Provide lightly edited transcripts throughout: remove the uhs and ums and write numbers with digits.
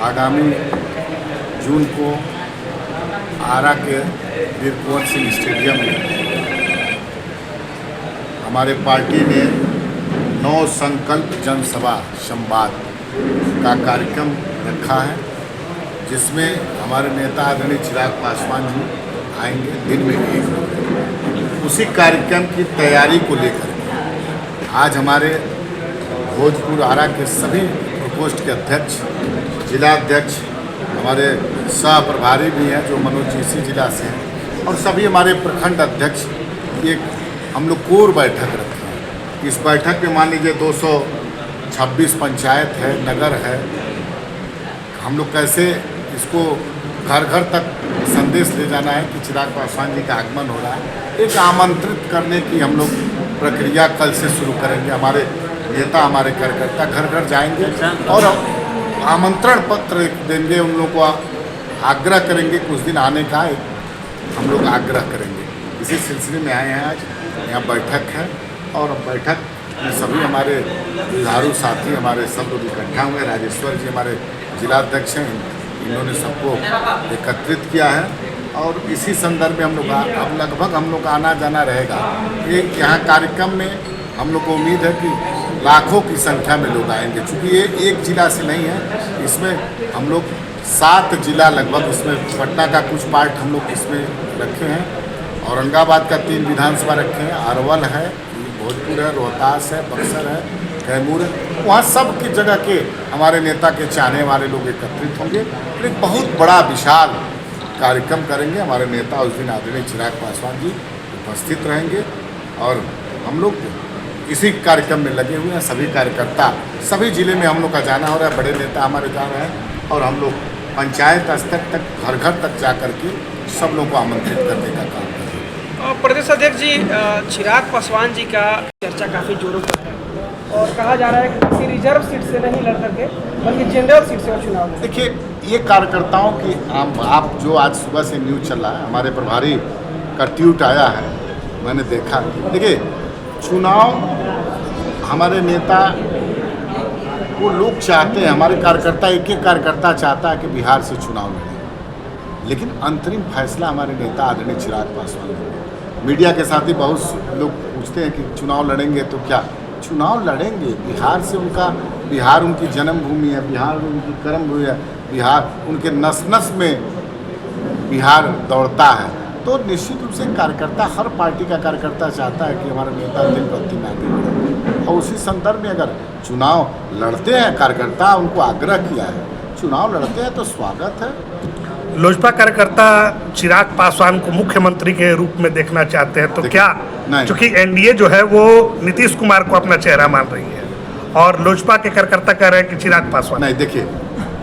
आगामी जून को आरा के वीर कुंवर सिंह स्टेडियम में हमारे पार्टी ने 9 संकल्प जनसभा संवाद का कार्यक्रम रखा है, जिसमें हमारे नेता आदरणीय चिराग पासवान जी आएंगे दिन में 1 बजे। उसी कार्यक्रम की तैयारी को लेकर आज हमारे भोजपुर आरा के सभी प्रकोष्ठ के अध्यक्ष, जिला अध्यक्ष, हमारे सह प्रभारी भी हैं जो मनोज जी इसी जिला से हैं, और सभी हमारे प्रखंड अध्यक्ष एक हम लोग कोर बैठक रखे हैं। इस बैठक में मान लीजिए 226 पंचायत है, नगर है। हम लोग कैसे इसको घर घर तक संदेश ले जाना है कि चिराग पासवान जी का आगमन हो रहा है, एक आमंत्रित करने की हम लोग प्रक्रिया कल से शुरू करेंगे। हमारे नेता, हमारे कार्यकर्ता घर घर जाएंगे और आमंत्रण पत्र देंगे, उन लोगों को आग्रह करेंगे कुछ दिन आने का हम लोग आग्रह करेंगे। इसी सिलसिले में आए हैं। आज यहाँ बैठक है और बैठक में सभी हमारे जुझारू साथी हमारे सब लोग इकट्ठा हुए। राजेश्वर जी हमारे जिलाध्यक्ष हैं, इन्होंने सबको एकत्रित किया है और इसी संदर्भ में हम लोग अब लगभग हम लोग का आना जाना रहेगा। एक यहाँ कार्यक्रम में हम लोग को उम्मीद है कि लाखों की संख्या में लोग आएंगे, क्योंकि ये एक जिला से नहीं है। इसमें हम लोग 7 जिला लगभग, इसमें पटना का कुछ पार्ट हम लोग इसमें रखे हैं, औरंगाबाद का 3 विधानसभा रखे हैं, अरवल है, भोजपुर है, रोहतास है, बक्सर है, कैमूर है। वहाँ सब की जगह के हमारे नेता के चाहने वाले लोग एकत्रित होंगे और एक बहुत बड़ा विशाल कार्यक्रम करेंगे। हमारे नेता उस दिन आदरणीय चिराग पासवान जी उपस्थित रहेंगे और हम लोग इसी कार्यक्रम में लगे हुए हैं। सभी कार्यकर्ता सभी जिले में हम लोग का जाना हो रहा है, बड़े नेता हमारे जा रहे हैं और हम लोग पंचायत स्तर तक घर घर तक जा कर के सब लोगों को आमंत्रित करने का काम कर रहे हैं। प्रदेश अध्यक्ष जी, चिराग पासवान जी का चर्चा काफ़ी जोरों पर है और कहा जा रहा है कि किसी रिजर्व सीट से नहीं लड़ करके बल्कि जनरल सीट से वो चुनाव लड़ेंगे। देखिए, ये कार्यकर्ताओं की आप जो आज सुबह से न्यूज़ चल रहा है, हमारे प्रभारी का ट्वीट आया है, मैंने देखा। देखिए, चुनाव हमारे नेता को लोग चाहते हैं, हमारे कार्यकर्ता एक कार्यकर्ता चाहता है कि बिहार से चुनाव लड़े, लेकिन अंतरिम फैसला हमारे नेता आदरणीय चिराग पासवान ने। मीडिया के साथ ही बहुत लोग पूछते हैं कि चुनाव लड़ेंगे तो क्या? चुनाव लड़ेंगे। बिहार से बिहार उनकी जन्मभूमि है, बिहार उनकी कर्मभूमि है, बिहार उनके नस नस में बिहार दौड़ता है। तो निश्चित रूप से कार्यकर्ता, हर पार्टी का कार्यकर्ता चाहता है कि हमारा नेता दिन प्रतिदिन आगे बढ़े, और उसी संदर्भ में अगर चुनाव लड़ते हैं कार्यकर्ता, उनको आग्रह किया है, चुनाव लड़ते हैं तो स्वागत है। लोजपा कार्यकर्ता चिराग पासवान को मुख्यमंत्री के रूप में देखना चाहते हैं, तो क्या, क्योंकि एनडीए जो है वो नीतीश कुमार को अपना चेहरा मान रही है और लोजपा के कार्यकर्ता कह रहे हैं कि चिराग पासवान। नहीं, देखिए,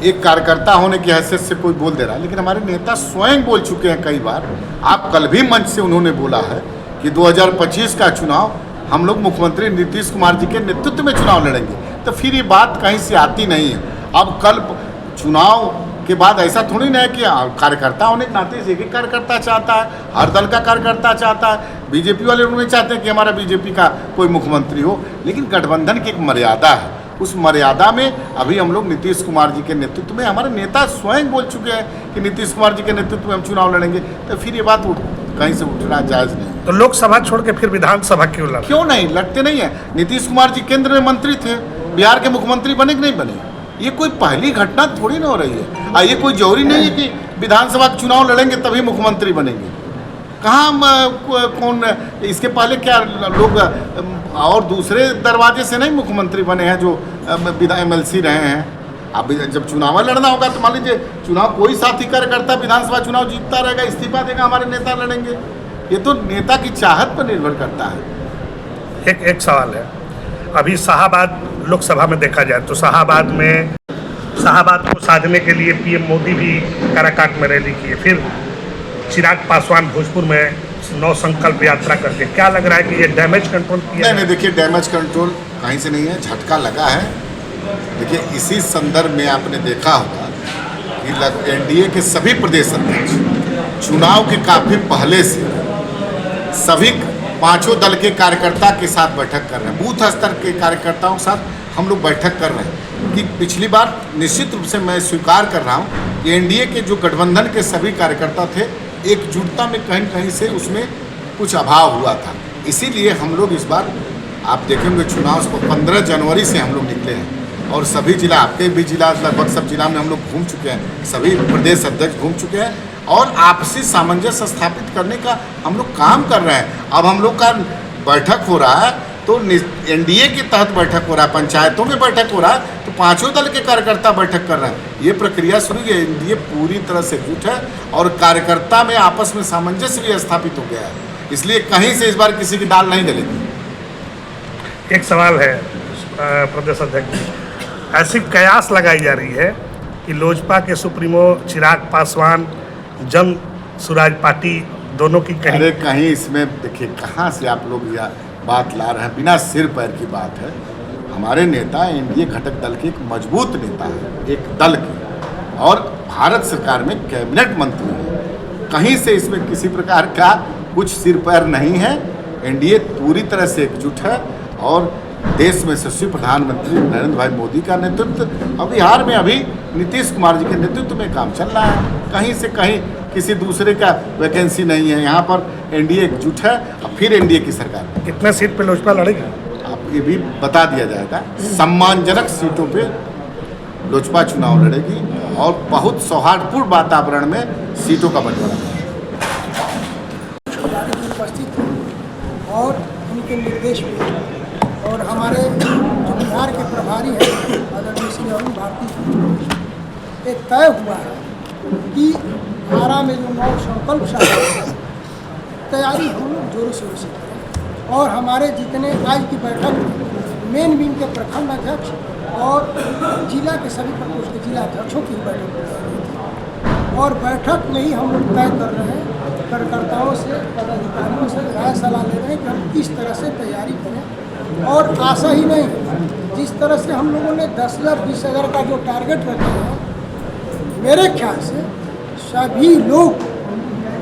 एक कार्यकर्ता होने की हैसियत से कोई बोल दे रहा है, लेकिन हमारे नेता स्वयं बोल चुके हैं कई बार। आप कल भी मंच से उन्होंने बोला है कि 2025 का चुनाव हम लोग मुख्यमंत्री नीतीश कुमार जी के नेतृत्व में चुनाव लड़ेंगे। तो फिर ये बात कहीं से आती नहीं है। अब कल चुनाव के बाद ऐसा थोड़ी ना है कि कार्यकर्ता होने के नाते एक एक कार्यकर्ता चाहता है, हर दल का कार्यकर्ता चाहता है। बीजेपी वाले लोग नहीं चाहते कि हमारा बीजेपी का कोई मुख्यमंत्री हो, लेकिन गठबंधन की एक मर्यादा है। उस मर्यादा में अभी हम लोग नीतीश कुमार जी के नेतृत्व में, हमारे नेता स्वयं बोल चुके हैं कि नीतीश कुमार जी के नेतृत्व में हम चुनाव लड़ेंगे। तो फिर ये बात कहीं से उठना जायज़ नहीं। तो लोकसभा छोड़ के फिर विधानसभा क्यों नहीं लड़ते? नहीं है। नीतीश कुमार जी केंद्र में मंत्री थे, बिहार के मुख्यमंत्री बने कि नहीं बने? ये कोई पहली घटना थोड़ी ना हो रही है। ये कोई जरूरी नहीं है कि विधानसभा का चुनाव लड़ेंगे तभी मुख्यमंत्री बनेंगे। कहाँ कौन इसके पहले क्या लोग और दूसरे दरवाजे से नहीं मुख्यमंत्री बने हैं जो MLC रहे हैं? अब जब चुनाव लड़ना होगा तो मान लीजिए चुनाव कोई साथी कार्यकर्ता विधानसभा चुनाव जीतता रहेगा, इस्तीफा देगा, हमारे नेता लड़ेंगे। ये तो नेता की चाहत पर निर्भर करता है। एक सवाल है, अभी शाहाबाद लोकसभा में देखा जाए तो शाहाबाद को साधने के लिए PM मोदी भी काराकाट में रैली किए, फिर चिराग पासवान भोजपुर में 9 संकल्प यात्रा करके। क्या लग रहा है कि ये डैमेज कंट्रोल किया? नहीं, देखिए, डैमेज कंट्रोल कहीं से नहीं है, झटका लगा है। देखिए, इसी संदर्भ में आपने देखा होगा कि एनडीए के सभी प्रदेश अध्यक्ष चुनाव के काफ़ी पहले से सभी 5 दल के कार्यकर्ता के साथ बैठक कर रहे हैं, बूथ स्तर के कार्यकर्ताओं के साथ हम लोग बैठक कर रहे हैं। कि पिछली बार निश्चित रूप से मैं स्वीकार कर रहा हूँ कि एनडीए के जो गठबंधन के सभी कार्यकर्ता थे, एकजुटता में कहीं न कहीं से उसमें कुछ अभाव हुआ था। इसीलिए हम लोग इस बार आप देखेंगे चुनाव को 15 जनवरी से हम लोग निकले हैं और सभी जिला, आपके भी जिला, लगभग सब जिला में हम लोग घूम चुके हैं, सभी प्रदेश अध्यक्ष घूम चुके हैं और आपसी सामंजस्य स्थापित करने का हम लोग काम कर रहे हैं। अब हम लोग का बैठक हो रहा है तो एनडीए के तहत बैठक हो रहा है, पंचायतों में बैठक हो रहा है तो पांचों दल के कार्यकर्ता बैठक कर रहे हैं। ये प्रक्रिया शुरू है, एनडीए पूरी तरह से जुट है और कार्यकर्ता में आपस में सामंजस्य भी स्थापित हो गया है, इसलिए कहीं से इस बार किसी की दाल नहीं गलेगी। एक सवाल है प्रदेश अध्यक्ष जी, ऐसी कयास लगाई जा रही है कि लोजपा के सुप्रीमो चिराग पासवान, जन सुराज पार्टी दोनों की कहीं इसमें देखिए कहाँ से आप लोग यह बात ला रहे हैं, बिना सिर पैर की बात है। हमारे नेता एनडीए घटक दल के एक मजबूत नेता है, एक दल के, और भारत सरकार में कैबिनेट मंत्री है। कहीं से इसमें किसी प्रकार का कुछ सिर पैर नहीं है। एनडीए पूरी तरह से एकजुट है और देश में यशस्वी प्रधानमंत्री नरेंद्र भाई मोदी का नेतृत्व और बिहार में अभी नीतीश कुमार जी के नेतृत्व में काम चल रहा है। कहीं से कहीं किसी दूसरे का वैकेंसी नहीं है, यहाँ पर एनडीए एकजुट है और फिर एनडीए की सरकार। कितने सीट पे लोजपा लड़ेगी आप ये भी बता दिया जाएगा। सम्मानजनक सीटों पे लोजपा चुनाव लड़ेगी और बहुत सौहार्दपूर्ण वातावरण में सीटों का बंटवारा है। उपस्थित हैं और उनके निर्देश में और हमारे जो बिहार के प्रभारी हैं आदरणीय श्री अरुण भारती, एक तय हुआ है कि आरा में जो नौ संकल्प सभा तैयारी हम लोग जोरों शोरों से करें और हमारे जितने आज की बैठक में मेन विंग के प्रखंड अध्यक्ष और जिला के सभी प्रकोष्ठ के जिला अध्यक्षों की बैठक और बैठक में ही हम लोग तय कर रहे हैं, कार्यकर्ताओं से, पदाधिकारियों से राय सलाह ले रहे हैं कि हम किस तरह से तैयारी करें। और आशा ही नहीं, जिस तरह से हम लोगों ने 10,000 20,000 का जो टारगेट रखे हैं, मेरे ख्याल से सभी लोग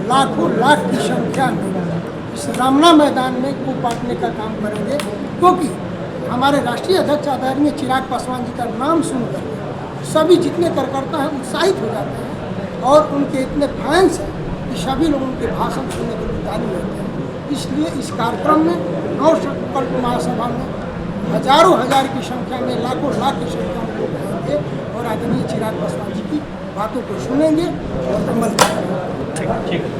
लाखों लाख की संख्या में इस रामना मैदान में को बांटने का काम करेंगे, क्योंकि हमारे राष्ट्रीय अध्यक्ष आदरणीय चिराग पासवान जी का नाम सुनकर सभी जितने कार्यकर्ता हैं उत्साहित हो जाते हैं और उनके इतने फैंस हैं कि सभी लोग उनके भाषण सुनने के लिए ताली रहते हैं। इसलिए इस कार्यक्रम में नौ संकल्प महासभा में हजारों हजार की संख्या में, लाखों लाख की संख्या में लोग रहेंगे और आदरणीय चिराग पासवान जी की बातों को सुनेंगे और अमल करेंगे।